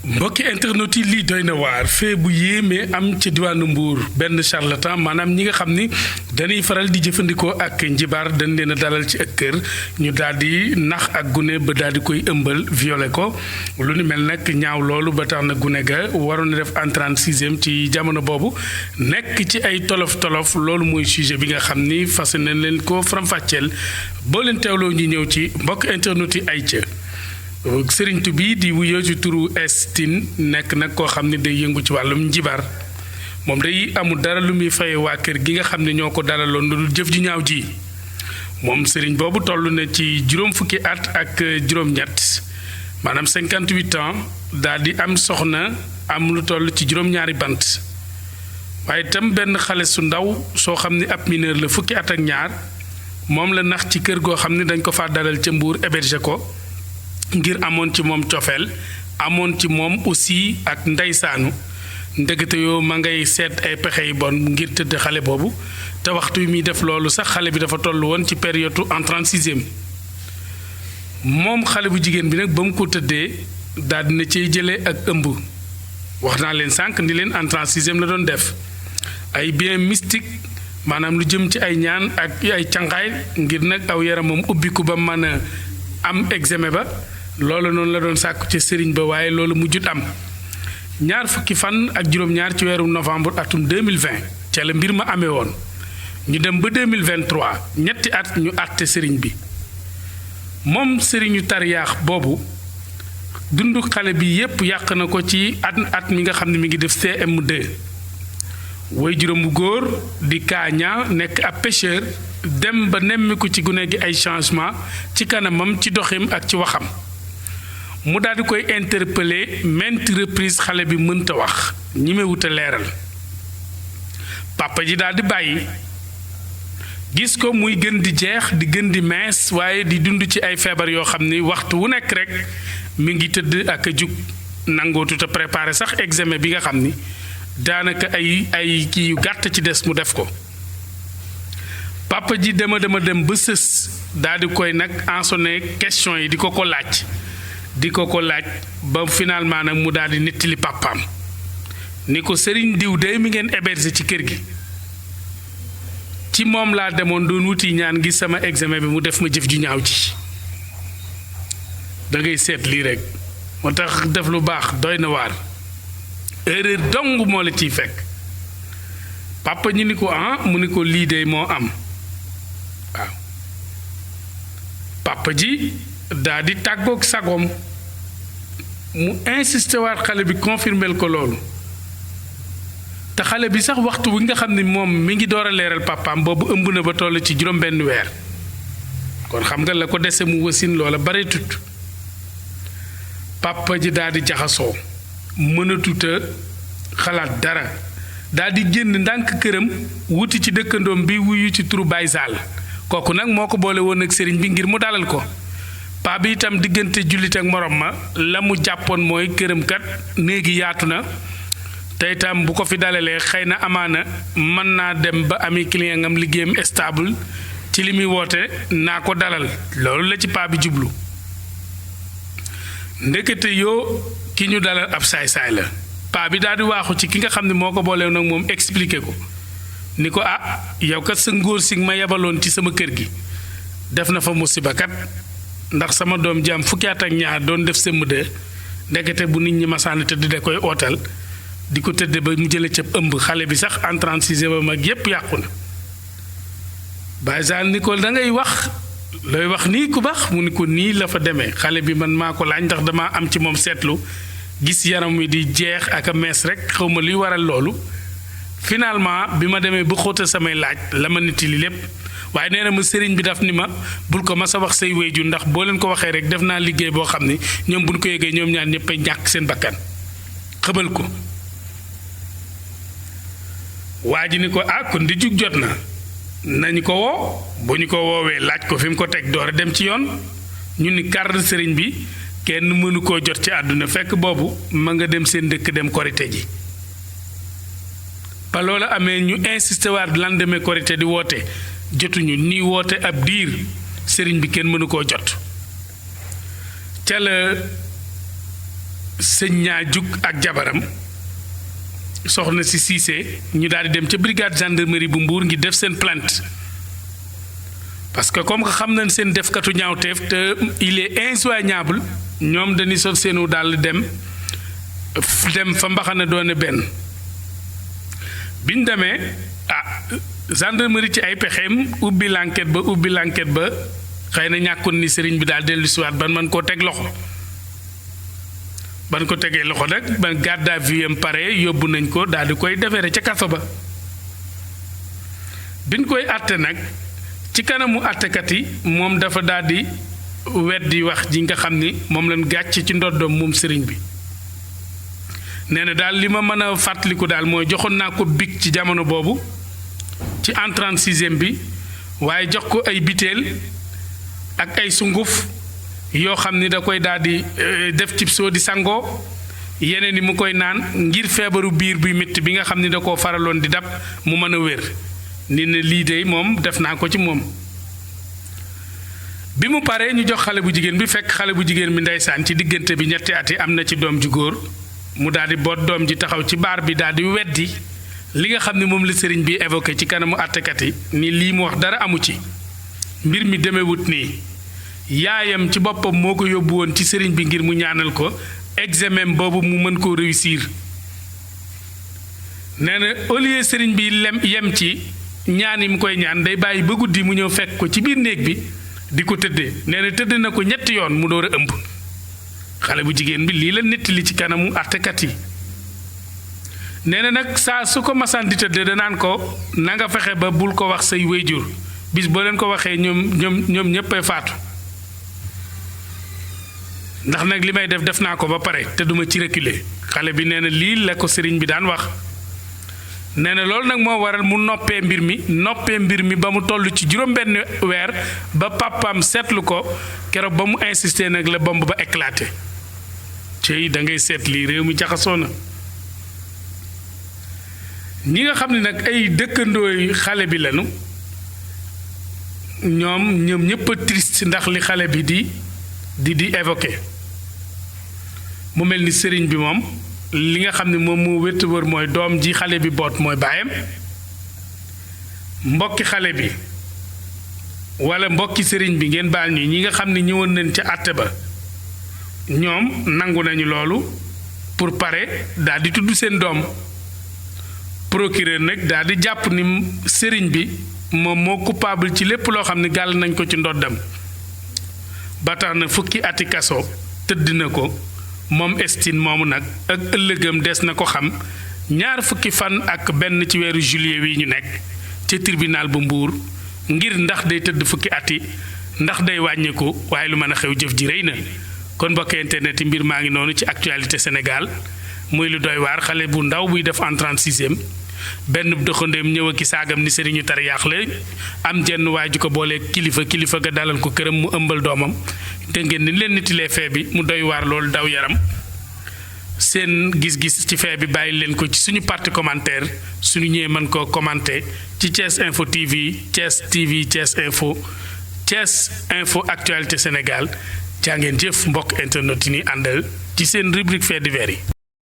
mbokki internet yi lii doy na waar fee bu yéemee am ci diwaanu Mbuur benn charlatan maanaam ñi nga xam ni dañuy faral di jëfandikoo ak njibaar dañ leen a dalal ci ak kër ñu daal di nax ak gune ba daal di koy ëmbal violé ko lu ni mel nag ñaaw loolu ba tax na gune ga waroon na def entrée en sixième ci jamono boobu nekk ci ay tolof-tolof loolu mooy sujet bi nga xam ni fas nañ leen ko faram-fàcceel boo leen teewloo ñu ñëw ci mbokk internet yi ay ca sëriñtu bi di wuyoo ci turu Estin nekk nag koo xam ne day yëngu ci wàllum njibar moom day amul dara lu muy faye waa kër gi nga xam ne ñoo ko dalaloon lu dul jëf ju ñaaw ji moom sëriñ boobu toll na ci juróom fukki at ak juróom-ñett maanaam 58 ans daal di am soxna am lu toll ci juróom-ñaari bant waaye itam benn xale su ndaw soo xam ne ab mineur la fukki at ak ñaar moom la nax ci kër goo xam ne dañ ko faa dalal ca Mbuur héberger ko ngir amoon ci moom cofeel amoon ci moom aussi ak ndeysaanu ndëgate yoo ma ngay seet ay pexe yi bon ngir tëdd xale boobu te waxtu wi muy def loolu sax xale bi dafa toll woon ci période entrée en sixième moom xale bu jigéen bi nag ba mu ko tëddee daal dina ciy jëlee ak ëmb wax naa leen sànq ni leen entrée en sixième la doon def ay bien mystique maanaam lu jëm ci ay ñaan ak ay cangaay ngir nag aw yaramam ubbiku ba mën a am examen ba loolu noonu la doon sàkku ci sëriñ ba waaye loolu mujjut am ñaar fukki fan ak juróom-ñaar ci weeru novembre atum 2020 ca la mbir ma amee woon ñu dem ba 2023 ñetti at ñu àtte sëriñ bi moom sëriñu tariyaax boobu dundu xale bi yépp yàq na ko ci at mi nga xam ne mi ngi def CM2 way juróom bu góor di kaaña nekk ab pêcheur dem ba nemmiku ci gune gi ay changement ci kanamam ci doxim ak ci waxam mu daal di koy interpeller maintes reprises xale bi mënta wax ñimewut a leeral papa ji daal di bàyyi gis ko muy gën di jeex di gën di mees waaye di dund ci ay feebar yoo xam ni waxtu wu nekk rek mi ngi tëdd ak a jug nangootut a préparer sax examen bi nga xam ni daanaka ay kii yu gàtt ci des mu def ko papa ji dem ba sës daal di koy nag ensonné question yi di ko laaj ba finalement nag mu daal di nettali papaam ni ko sëriñ diw day mi ngeen héberger ci kër gi ci moom laa demoon doon wuti ñaan gi sama examen bi mu def ma jëf ju ñaaw ji da ngay seet lii rek moo tax def lu baax doy na waar erreur dong moo la ciy fekk papa ñu ni ko mu ni ko lii de moo am waaw papa ji daa di tàggoog sagoom mu insisté waat xale bi confirmel ko loolu te xale bi sax waxtu wi nga xam ne moom mi ngi door a leeral papaam boobu ëmb na ba toll ci juróom-benn weer kon xam nga la ko dese mu wasin loola bare tut papa ji daa di jaxasoo mënatuta xalaat dara daal di génn ndànk këram wuti ci dëkkandoom bi wuyu ci turu Baye Sall kooku nag moo ko boole woon ak sëriñ bi ngir mu dalal ko paa bi itam diggante jullit ak morom ma la mu jàppoon mooy këram kat néegi yaatu na te itam bu ko fi dalalee xëy na amaana mën naa dem ba ami client am liggéeyam stable ci li muy woote naa ko dalal loolu la ci paa bi jublu ndekete yoo ki ñu dalal ab saay-saay la paa bi daal di waaxu ci ki nga xam ne moo ko boolew nag moom expliqué ko ni ko yow kat sa ngóor si ma yebaloon ci sama kër gi def na fa musiba kat ndax sama doom ji am fukki at ak ñaar doon def CM2 ndekete bu nit ñi masaana tëdd da koy ootal di ko tëdd ba mu jële ca ëmb xale bi sax en 36e mag yépp yàqu na Baye Sall ni ko da ngay wax looy wax nii ku baax mu ni ko nii la fa demee xale bi man maa ko laaj ndax damaa am ci moom seetlu gis yaram wi di jeex ak a mees rek xaw ma luy waral loolu finalement bi ma demee ba xóotal samay laaj la ma nit li lépp waaye nee na ma sëriñ bi daf ni ma bul ko mas a wax say wéyju ndax boo leen ko waxee rek def naa liggéey boo xam ni ñoom buñ ko yëgee ñoom ñaar ñëpp a ñàkk seen bakkan xëbal ko waa ji ni ko kon di jug jot na nañu ko woo bu ñu ko woowee laaj ko fi mu ko teg door a dem ci yoon ñu ni carte sëriñ bi kenn mënu koo jot ci àdduna fekk boobu ma nga dem seen dëkk dem korite ji ba loola amee ñu insisté waat lendemain korite di woote jotuñu nii woote ab diir sëriñ bi kenn mënu koo jot ca la sëñ ñaa jug ak jabaram soxna si Cissé ñu daal di dem ca brigade gendarmerie bu Mbour ngir def seen plainte parce que comme que xam nañ seen defkatu ñaawteef te il est injoignable ñoom dañuy sol seenu daal dem fa mbaxana doone benn biñ demee gendarmerie ci ay pexeem ubbi l'enquête ba xëy na ñàkkoon ni sëriñ bi daal dellu siwaat ban man koo teg loxo ban ko tegee loxo nag ba garde à vue am pare yóbbu nañ ko daal di koy defeere ca kaso ba biñ koy àtte nag ci kanamu àttekat yi moom dafa daal di weddi wax ji nga xam ni moom lañ gàcc ci ndoddoom moom sëriñ bi nee na daal li ma mën a fàttaliku daal mooy joxoon naa ko bic ci jamono boobu ci en 36e bi waaye jox ko ay biteel ak ay sunguf yoo xam ni da koy daal di def ci soo di sangoo yeneen yi mu koy naan ngir feebaru biir buy métti bi nga xam ni da koo faraloon di dab mu mën a wér ni ne lii de moom def naa ko ci moom bi mu paree ñu jox xale bu jigéen bi fekk xale bu jigéen bi ndeysaan ci diggante bi ñetti at yi am na ci doom ju góor mu daal di boot doom ji taxaw ci baar bi daal di weddi li nga xam ne moom la sëriñ bi évoqué ci kanamu àttekat yi ni lii mu wax dara amu ci mbir mi demewut nii yaayam ci boppam moo ko yóbbu woon ci sëriñ bi ngir mu ñaanal ko examen boobu mu mën koo réussir nee na au lieu sëriñ bi yem ci ñaan yi mu koy ñaan day bàyyi ba guddi mu ñëw fekk ko ci biir néeg bi di ko tëddee nee na tëdd na ko ñetti yoon mu door a ëmb xale bu jigéen bi lii la nettali ci kanamu àttekat yi nee na nag saa su ko masaan di tëddee danaan ko na nga fexe ba bul ko wax say wéyjur bis boo leen ko waxee ñoom ñéppay faatu ndax nag li may def naa ko ba pare te duma ci reculer xale bi nee na lii la ko sëriñ bi daan wax nee na loolu nag moo waral mu noppee mbir mi ba mu toll ci juróom-benn weer ba papaam seetlu ko keroog ba mu insister nag la bombe ba éclaté cey da ngay seet lii réew mi jaxasoo na ñi nga xam ne nag ay dëkkandooy xale bi lañu ñoom ñëpp a triste ndax li xale bi di évoqué mu mel ni sëriñ bi moom li nga xam ne moom moo wétt wër mooy doom ji xale bi boot mooy baayam mbokki xale bi wala mbokki sëriñ bi ngeen baal ñu ñi nga xam ne ñëwoon nañ ca àtte ba ñoom nangu nañu loolu pour pare daal di tudd seen doom procureur nag daal di jàpp ni sëriñ bi moom moo coupable ci lépp loo xam ne gàll nañ ko ci ndoddam ba tax na fukki ati kaso tëdd na ko moom Estine moomu nag ak ëllëgam des na ko xam ñaar fukki fan ak benn ci weeru juillet wi ñu nekk ca tribunal bu Mbuur ngir ndax day tëdd fukki ati ndax day wàññeeku waaye lu mën a xew jëf ji rëy na kon mbokk internet yi mbir maa ngi noonu ci Actualité Sénégal muy lu doy waar xale bu ndaw buy def en 36e benn doxandeem ñëw ak saagam ni sëriñu tariyaax la am jenn waay ju ko boolee kilifa ga dalal ko këram mu ëmbal doomam te ngeen ni leen nitilee fee bi mu doy waar loolu daw yaram seen gis-gis ci fee bi bàyyi leen ko ci suñu partie commentaire suñu ñëwee mën koo commenter ci Thiès Info TV Thiès Info Actualité Sénégal jaa ngeen jëf mbokk internet yi ni àndal ci seen rubrique fait divers yi